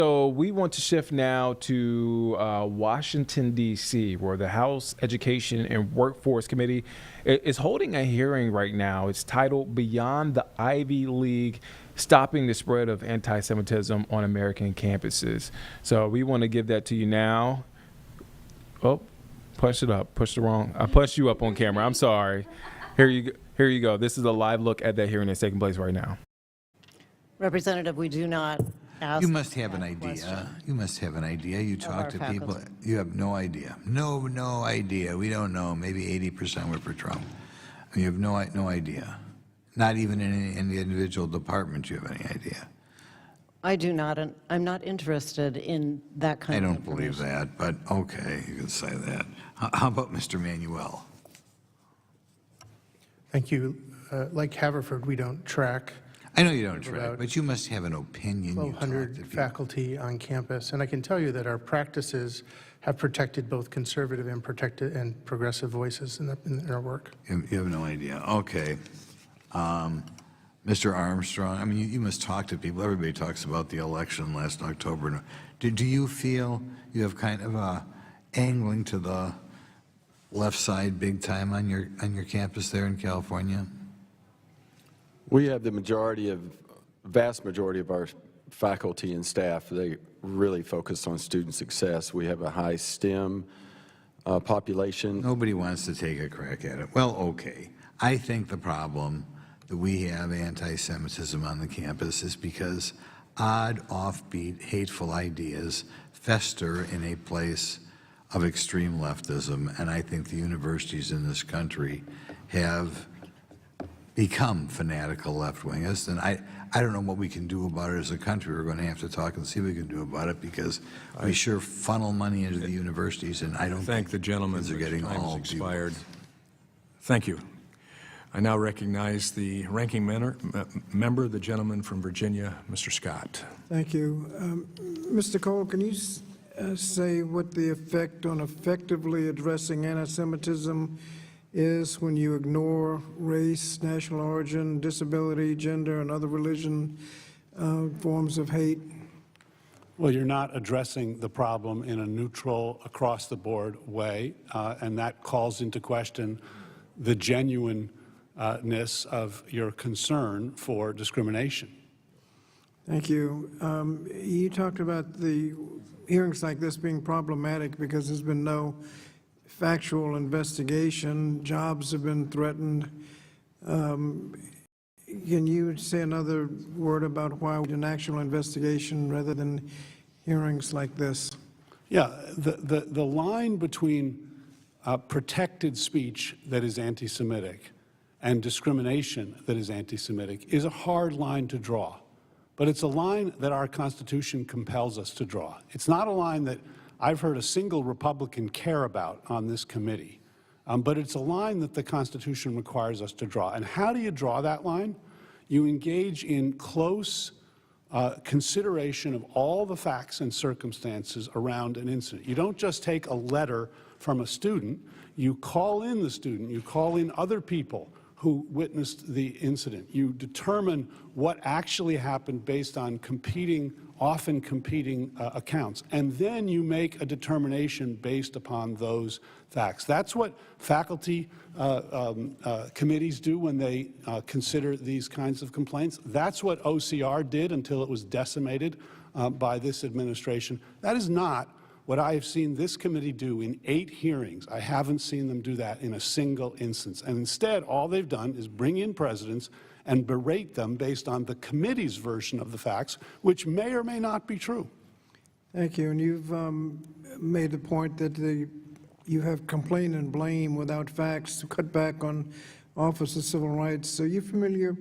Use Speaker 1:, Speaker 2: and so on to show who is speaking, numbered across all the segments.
Speaker 1: So we want to shift now to Washington, D.C., where the House Education and Workforce Committee is holding a hearing right now. It's titled Beyond the Ivy League, Stopping the Spread of Antisemitism on American Campuses. So we want to give that to you now. Oh, push it up. Push the wrong. I pushed you up on camera. I'm sorry. Here you go. This is a live look at that hearing that's taking place right now.
Speaker 2: Representative, we do not ask.
Speaker 3: You must have an idea. You must have an idea. You talk to people. You have no idea. No idea. We don't know. Maybe 80% were for Trump. I mean, you have no idea. Not even in the individual department you have any idea.
Speaker 2: I do not, and I'm not interested in that kind of
Speaker 3: I don't believe that, but okay, you can say that. How about Mr. Manuel?
Speaker 4: Thank you. Like Haverford, we don't track
Speaker 3: I know you don't track, but you must have an opinion.
Speaker 4: 1,200 faculty on campus, and I can tell you that our practices have protected both conservative and progressive voices in our work.
Speaker 3: You have no idea. Okay. Mr. Armstrong, I mean, you must talk to people. Everybody talks about the election last October. Do you feel you have kind of a angling to the left side big time on your campus there in California?
Speaker 5: We have the vast majority of our faculty and staff. They really focus on student success. We have a high STEM population.
Speaker 3: Nobody wants to take a crack at it. Well, okay. I think the problem that we have anti-Semitism on the campus is because odd, offbeat, hateful ideas fester in a place of extreme leftism, and I think the universities in this country have become fanatical left-wingists, and I don't know what we can do about it as a country. We're going to have to talk and see what we can do about it, because we sure funnel money into the universities, and I don't think
Speaker 6: the gentleman.
Speaker 3: are getting all
Speaker 6: expired. Thank you. I now recognize the ranking member, the gentleman from Virginia, Mr. Scott.
Speaker 7: Thank you. Mr. Cole, can you say what the effect on effectively addressing anti-Semitism is when you ignore race, national origin, disability, gender, and other religion forms of hate?
Speaker 8: Well, you're not addressing the problem in a neutral, across-the-board way, and that calls into question the genuineness of your concern for discrimination.
Speaker 7: Thank you. You talked about the hearings like this being problematic because there's been no factual investigation. Jobs have been threatened. Can you say another word about why we need an actual investigation rather than hearings like this?
Speaker 8: Yeah, the line between protected speech that is anti-Semitic and discrimination that is anti-Semitic is a hard line to draw. But it's a line that our Constitution compels us to draw. It's not a line that I've heard a single Republican care about on this committee, but it's a line that the Constitution requires us to draw. And how do you draw that line? You engage in close consideration of all the facts and circumstances around an incident. You don't just take a letter from a student. You call in the student. You call in other people who witnessed the incident. You determine what actually happened based on often competing accounts. And then you make a determination based upon those facts. That's what faculty committees do when they consider these kinds of complaints. That's what OCR did until it was decimated by this administration. That is not what I have seen this committee do in 8 hearings. I haven't seen them do that in a single instance. And instead, all they've done is bring in presidents and berate them based on the committee's version of the facts, which may or may not be true.
Speaker 7: Thank you. And you've made the point that you have complaint and blame without facts to cut back on Office of Civil Rights. Are you familiar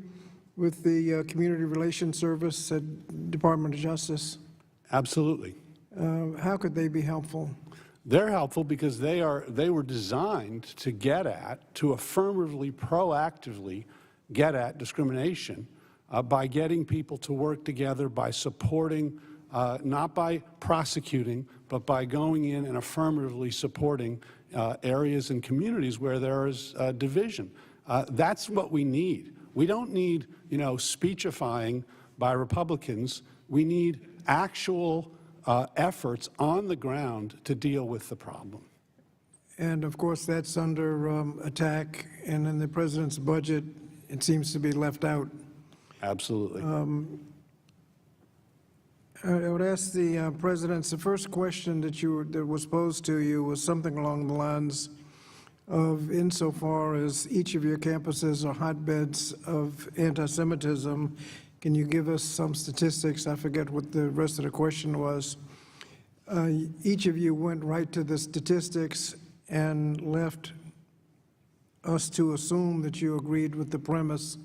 Speaker 7: with the Community Relations Service at Department of Justice?
Speaker 8: Absolutely.
Speaker 7: How could they be helpful?
Speaker 8: They're helpful because they were designed to affirmatively, proactively get at discrimination by getting people to work together, by supporting, not by prosecuting, but by going in and affirmatively supporting areas and communities where there is division. That's what we need. We don't need, speechifying by Republicans. We need actual efforts on the ground to deal with the problem.
Speaker 7: And of course, that's under attack, and in the president's budget, it seems to be left out.
Speaker 8: Absolutely.
Speaker 7: I would ask the presidents, the first question that was posed to you was something along the lines of, insofar as each of your campuses are hotbeds of anti-Semitism, can you give us some statistics? I forget what the rest of the question was. Each of you went right to the statistics and left us to assume that you agreed with the premise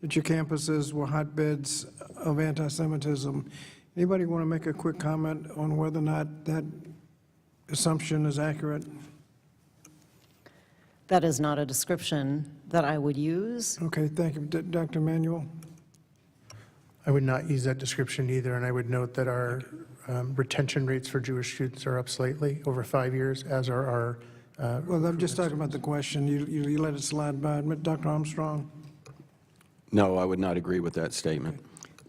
Speaker 7: that your campuses were hotbeds of anti-Semitism. Anybody want to make a quick comment on whether or not that assumption is accurate?
Speaker 2: That is not a description that I would use.
Speaker 7: Okay, thank you. Dr. Emanuel?
Speaker 4: I would not use that description either, and I would note that our retention rates for Jewish students are up slightly over 5 years, as are our
Speaker 7: Well, I'm just talking about the question. You let it slide by. Dr. Armstrong?
Speaker 5: No, I would not agree with that statement.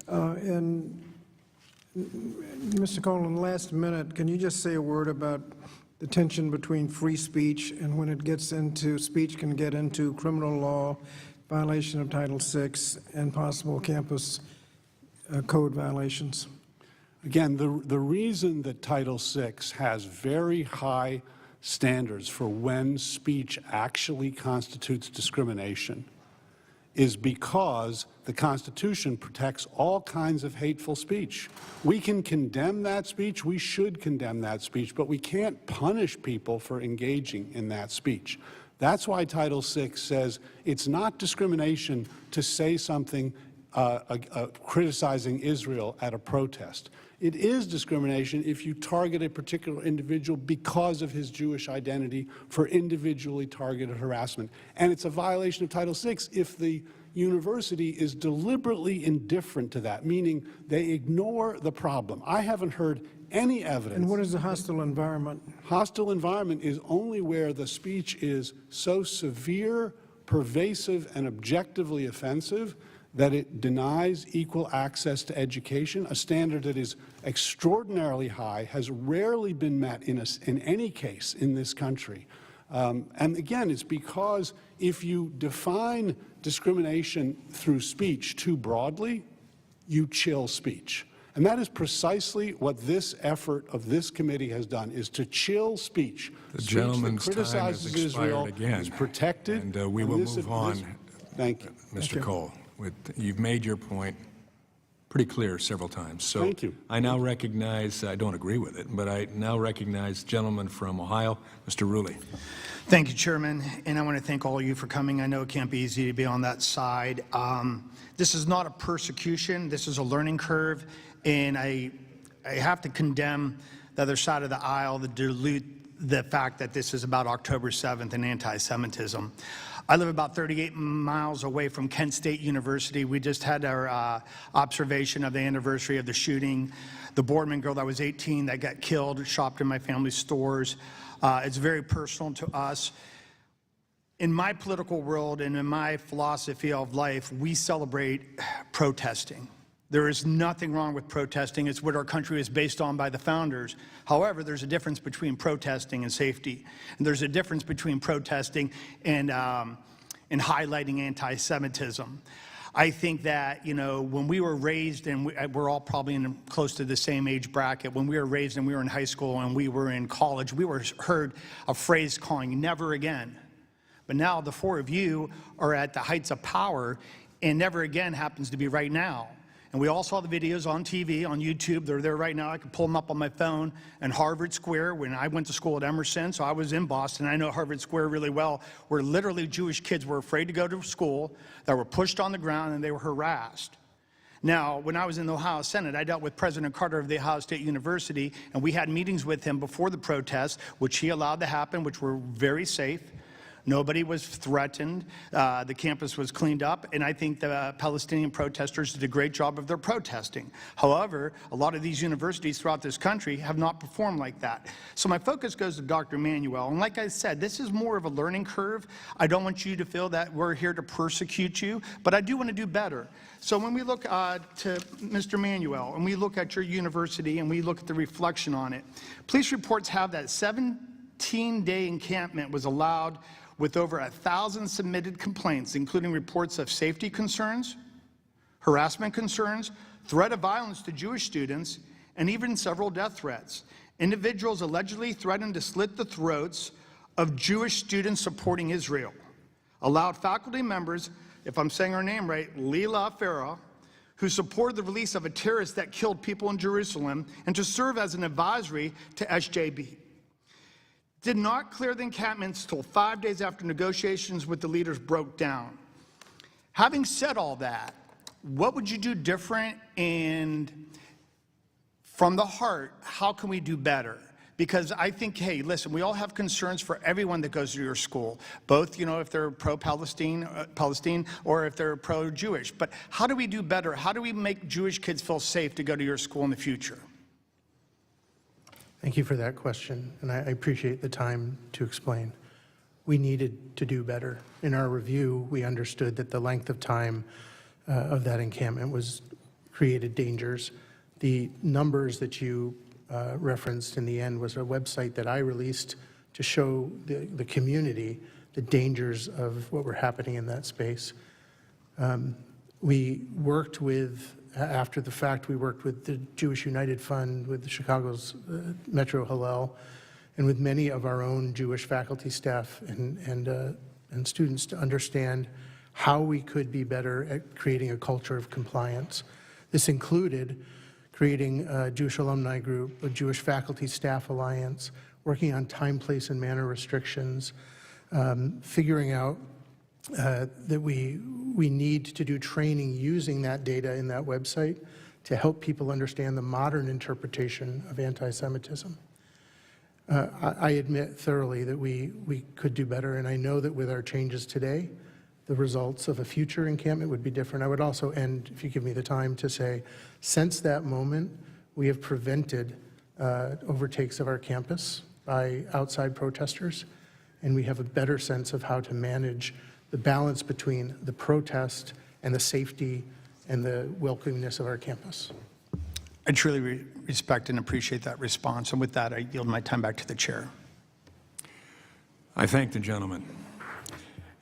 Speaker 7: And Mr. Colin, last minute, can you just say a word about the tension between free speech and when it gets into, speech can get into criminal law, violation of Title VI, and possible campus code violations?
Speaker 8: Again, the reason that Title VI has very high standards for when speech actually constitutes discrimination is because the Constitution protects all kinds of hateful speech. We can condemn that speech, we should condemn that speech, but we can't punish people for engaging in that speech. That's why Title VI says it's not discrimination to say something criticizing Israel at a protest. It is discrimination if you target a particular individual because of his Jewish identity for individually targeted harassment. And it's a violation of Title VI if the university is deliberately indifferent to that, meaning they ignore the problem. I haven't heard any evidence.
Speaker 7: And what is a hostile environment?
Speaker 8: Hostile environment is only where the speech is so severe, pervasive, and objectively offensive that it denies equal access to education, a standard that is extraordinarily high, has rarely been met in any case in this country. And again, it's because if you define discrimination through speech too broadly, you chill speech. And that is precisely what this effort of this committee has done, is to chill speech.
Speaker 6: The
Speaker 8: Speech
Speaker 6: gentleman's
Speaker 8: that
Speaker 6: time has
Speaker 8: criticizes
Speaker 6: expired
Speaker 8: Israel
Speaker 6: again.
Speaker 8: is protected.
Speaker 6: And we will move on.
Speaker 8: Thank you.
Speaker 6: Mr. Cole, you've made your point pretty clear several times. So
Speaker 8: Thank you.
Speaker 6: I now recognize, I don't agree with it, but I now recognize the gentleman from Ohio, Mr. Rulli.
Speaker 9: Thank you, Chairman, and I want to thank all of you for coming. I know it can't be easy to be on that side. This is not a persecution. This is a learning curve, and I have to condemn the other side of the aisle that dilute the fact that this is about October 7th and anti-Semitism. I live about 38 miles away from Kent State University. We just had our observation of the anniversary of the shooting. The Boardman girl that was 18 that got killed shopped in my family's stores. It's very personal to us. In my political world and in my philosophy of life, we celebrate protesting. There is nothing wrong with protesting. It's what our country is based on by the founders. However, there's a difference between protesting and safety. And there's a difference between protesting and highlighting anti-Semitism. I think that, you know, when we were raised, and we're all probably close to the same age bracket, when we were raised and we were in high school and we were in college, we were heard a phrase calling never again. But now the four of you are at the heights of power, and never again happens to be right now. And we all saw the videos on TV, on YouTube. They're there right now. I can pull them up on my phone. And Harvard Square, when I went to school at Emerson, so I was in Boston. I know Harvard Square really well, where literally Jewish kids were afraid to go to school, that were pushed on the ground, and they were harassed. Now, when I was in the Ohio Senate, I dealt with President Carter of the Ohio State University, and we had meetings with him before the protests, which he allowed to happen, which were very safe. Nobody was threatened. The campus was cleaned up, and I think the Palestinian protesters did a great job of their protesting. However, a lot of these universities throughout this country have not performed like that. So my focus goes to Dr. Manuel, and like I said, this is more of a learning curve. I don't want you to feel that we're here to persecute you, but I do want to do better. So when we look to Mr. Manuel, and we look at your university, and we look at the reflection on it, police reports have that 17-day encampment was allowed with over 1,000 submitted complaints, including reports of safety concerns, harassment concerns, threat of violence to Jewish students, and even several death threats. Individuals allegedly threatened to slit the throats of Jewish students supporting Israel. Allowed faculty members, if I'm saying her name right, Leila Farah, who supported the release of a terrorist that killed people in Jerusalem, and to serve as an advisory to SJB. Did not clear the encampments till 5 days after negotiations with the leaders broke down. Having said all that, what would you do different, and from the heart, how can we do better? Because I think, hey, listen, we all have concerns for everyone that goes to your school, both, if they're pro-Palestine, or if they're pro-Jewish. But how do we do better? How do we make Jewish kids feel safe to go to your school in the future?
Speaker 4: Thank you for that question, and I appreciate the time to explain. We needed to do better. In our review, we understood that the length of time of that encampment created dangers. The numbers that you referenced in the end was a website that I released to show the community the dangers of what were happening in that space. We worked with, after the fact, we worked with the Jewish United Fund, with the Chicago's Metro Hillel, and with many of our own Jewish faculty, staff, and students to understand how we could be better at creating a culture of compliance. This included creating a Jewish alumni group, a Jewish faculty staff alliance, working on time, place, and manner restrictions, figuring out that we need to do training using that data in that website to help people understand the modern interpretation of anti-Semitism. I admit thoroughly that we could do better, and I know that with our changes today, the results of a future encampment would be different. I would also end, if you give me the time, to say, since that moment, we have prevented overtakes of our campus by outside protesters, and we have a better sense of how to manage the balance between the protest and the safety and the welcomingness of our campus.
Speaker 9: I truly respect and appreciate that response, and with that, I yield my time back to the chair.
Speaker 6: I thank the gentleman,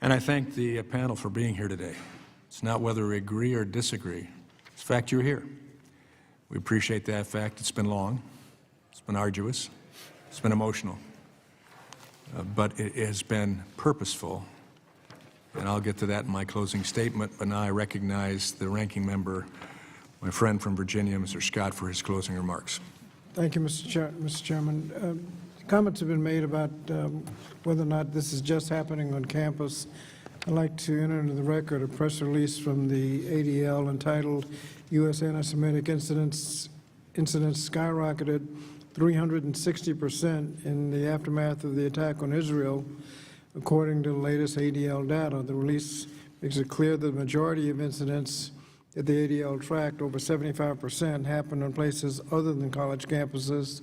Speaker 6: and I thank the panel for being here today. It's not whether we agree or disagree. It's the fact you're here. We appreciate that fact. It's been long. It's been arduous. It's been emotional. But it has been purposeful, and I'll get to that in my closing statement, but now I recognize the ranking member, my friend from Virginia, Mr. Scott, for his closing remarks.
Speaker 7: Thank you, Mr. Chairman. Comments have been made about whether or not this is just happening on campus. I'd like to enter into the record a press release from the ADL entitled U.S. Anti-Semitic Incidents Skyrocketed 360% in the aftermath of the attack on Israel, according to the latest ADL data. The release makes it clear that the majority of incidents that the ADL tracked, over 75%, happened on places other than college campuses.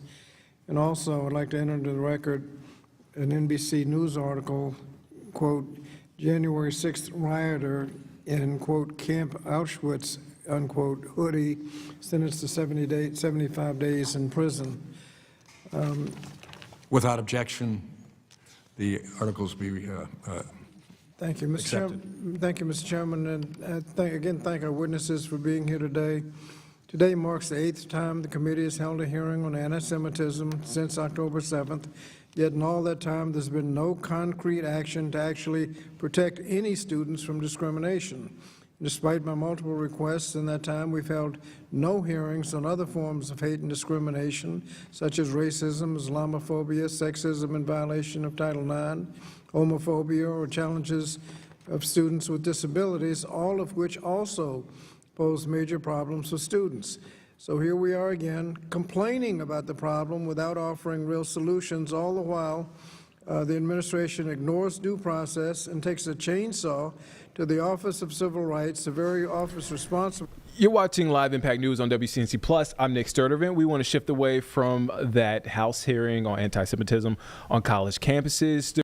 Speaker 7: And also, I'd like to enter into the record an NBC News article, quote, January 6th rioter in, quote, Camp Auschwitz, unquote, hoodie, sentenced to 75 days in prison.
Speaker 6: Without objection, the articles be
Speaker 7: Thank you, Mr. Chairman. Thank you, Mr. Chairman, and thank our witnesses for being here today. Today marks the 8th time the committee has held a hearing on anti-Semitism since October 7th, yet in all that time there's been no concrete action to actually protect any students from discrimination. Despite my multiple requests in that time, we've held no hearings on other forms of hate and discrimination, such as racism, Islamophobia, sexism in violation of Title IX, homophobia, or challenges of students with disabilities, all of which also pose major problems for students. So here we are again, complaining about the problem without offering real solutions, all the while The administration ignores due process and takes a chainsaw to the Office of Civil Rights, the very office responsible.
Speaker 1: You're watching Live Impact News on WCNC Plus. I'm Nick Sturtevant. We want to shift away from that House hearing on anti-Semitism on college campuses